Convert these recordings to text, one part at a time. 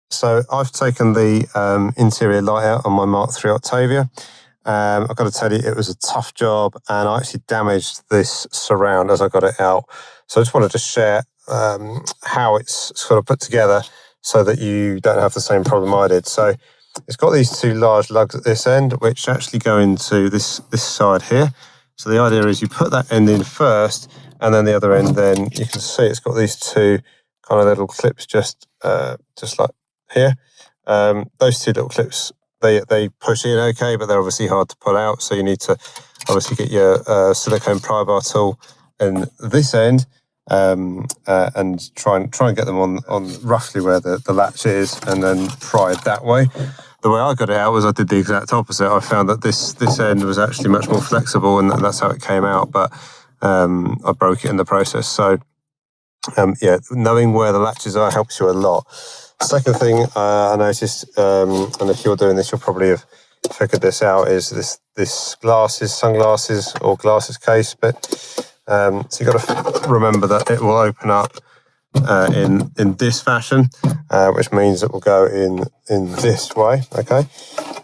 So I've taken the interior light out on my Mark III Octavia. I've got to tell you, it was a tough job, and I actually damaged this surround as I got it out. So I just wanted to share how it's sort of put together so that you don't have the same problem I did. So it's got these two large lugs at this end, which actually go into this side here. So the idea is you put that end in first, and then the other end, then you can see it's got these two kind of little clips just like here. Those two little clips, they push in okay, but they're obviously hard to pull out. So you need to obviously get your silicone pry bar tool in this end and try and get them on roughly where the latch is, and then pry it that way. The way I got it out was I did the exact opposite. I found that this end was actually much more flexible, and that's how it came out. But I broke it in the process. So yeah, knowing where the latches are helps you a lot. Second thing I noticed, and if you're doing this, you'll probably have figured this out, is this sunglasses or glasses case bit. So you've got to remember that it will open up in this fashion, which means it will go in this way. Okay,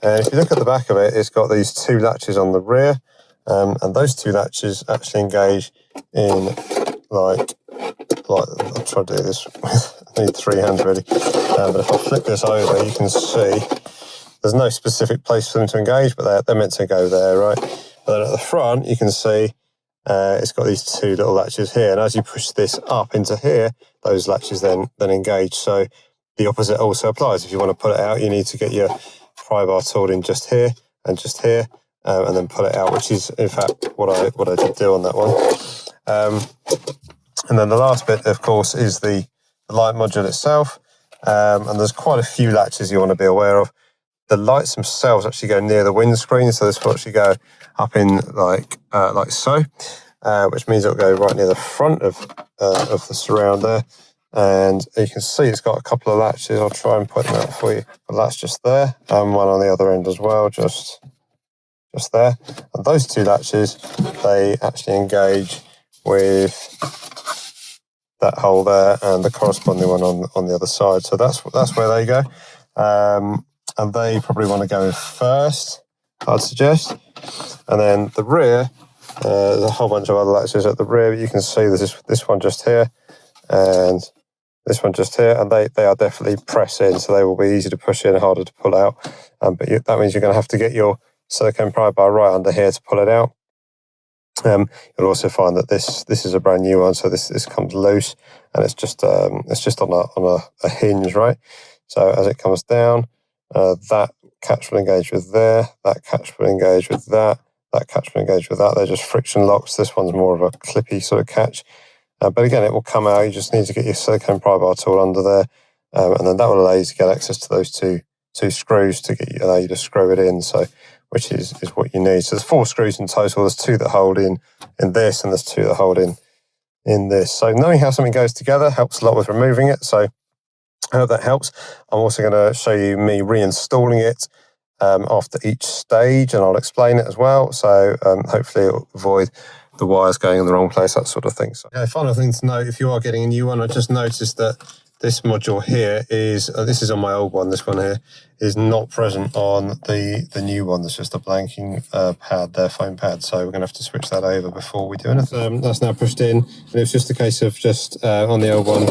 and if you look at the back of it, it's got these two latches on the rear, and those two latches actually engage in like I'll try to do this with, I need three hands really, but if I flip this over, you can see there's no specific place for them to engage, but they're meant to go there, right? But then at the front, you can see it's got these two little latches here, and as you push this up into here, those latches then engage. So the opposite also applies. If you want to pull it out, you need to get your pry bar tool in just here, and then pull it out, which is in fact what I did do on that one. And then the last bit, of course, is the light module itself. And there's quite a few latches you want to be aware of. The lights themselves actually go near the windscreen, so this will actually go up in like so, which means it'll go right near the front of the surround there. And you can see it's got a couple of latches. I'll try and put them out for you. But that's just there, and one on the other end as well, just there. And those two latches, they actually engage with that hole there and the corresponding one on the other side. So that's where they go. And they probably want to go in first, I'd suggest. And then the rear, there's a whole bunch of other latches at the rear, but you can see there's this one just here and this one just here, and they are definitely press in, so they will be easy to push in, harder to pull out. But that means you're going to have to get your silicone pry bar right under here to pull it out. You'll also find that this is a brand new one, so this comes loose, and it's just on a hinge, right? So as it comes down, that catch will engage with there, that catch will engage with that catch will engage with that. They're just friction locks. This one's more of a clippy sort of catch, but again, it will come out. You just need to get your silicone pry bar tool under there, and then that will allow you to get access to those two screws to allow you to screw it in. So, which is what you need. So there's 4 screws in total. There's 2 that hold in this, and there's 2 that hold in this. So knowing how something goes together helps a lot with removing it. So I hope that helps. I'm also going to show you me reinstalling it after each stage, and I'll explain it as well. So hopefully it'll avoid the wires going in the wrong place, that sort of thing. So, final thing to note, if you are getting a new one, I just noticed that this module here is, this is on my old one, this one here, is not present on the new one. There's just a blanking pad there, foam pad. So we're going to have to switch that over before we do anything. That's now pushed in, and it's just a case of just on the old one,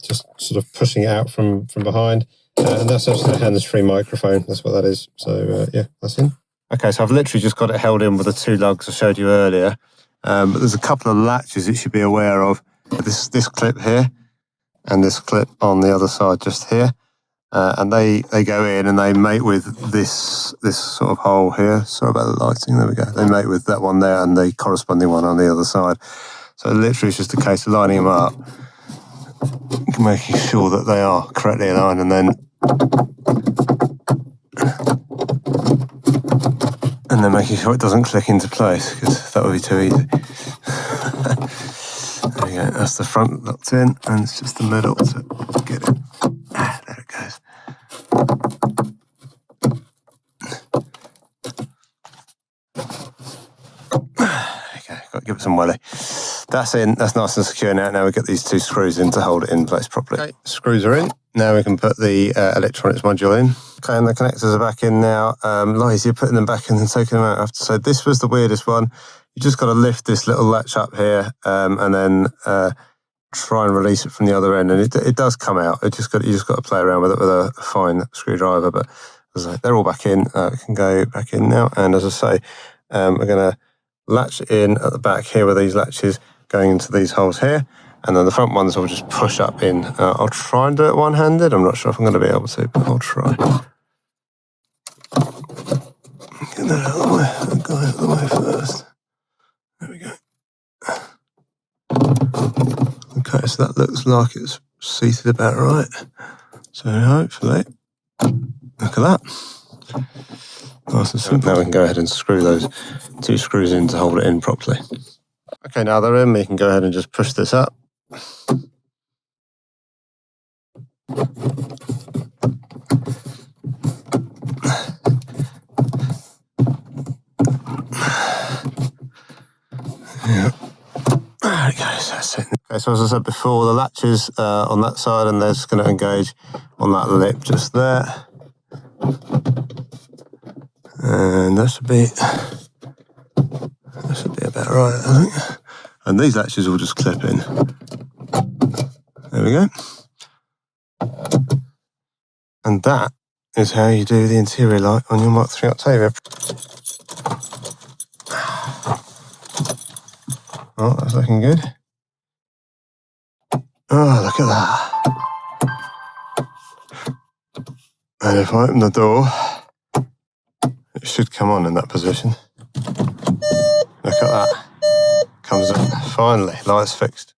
just sort of pushing it out from behind. And that's actually a hands-free microphone. That's what that is. So yeah, that's in. Okay, so I've literally just got it held in with the 2 lugs I showed you earlier. But there's a couple of latches that you should be aware of. This clip here, and this clip on the other side just here, and they go in and they mate with this sort of hole here. Sorry about the lighting, there we go. They mate with that one there and the corresponding one on the other side. So literally it's just a case of lining them up, making sure that they are correctly aligned, and then making sure it doesn't click into place, because that would be too easy. There we go, that's the front locked in, and it's just the middle to get it. There it goes. Okay, got to give it some welly. That's in, that's nice and secure now. Now we get these 2 screws in to hold it in place properly. Okay, screws are in. Now we can put the electronics module in. Okay, and the connectors are back in now. Lazy putting them back in and taking them out. I have to say, this was the weirdest one. You just got to lift this little latch up here and then try and release it from the other end, and it does come out. You just got to play around with it with a fine screwdriver. But as I say, they're all back in. We can go back in now, and as I say, we're going to latch it in at the back here with these latches going into these holes here, and then the front ones will just push up in. I'll try and do it one-handed. I'm not sure if I'm going to be able to, but I'll try. Get that out of the way. I'll go out of the way first. There we go. Okay, so that looks like it's seated about right. So hopefully, look at that. Nice and simple. Now we can go ahead and screw those 2 screws in to hold it in properly. Okay, now they're in, we can go ahead and just push this up. Yeah. There it goes, that's it. Okay, so as I said before, the latches on that side, and they're just going to engage on that lip just there. And that should be about right, I think. And these latches will just clip in. There we go. And that is how you do the interior light on your Mark III Octavia. Oh, that's looking good. Oh, look at that. And if I open the door, it should come on in that position. Look at that. Comes up. Finally, lights fixed.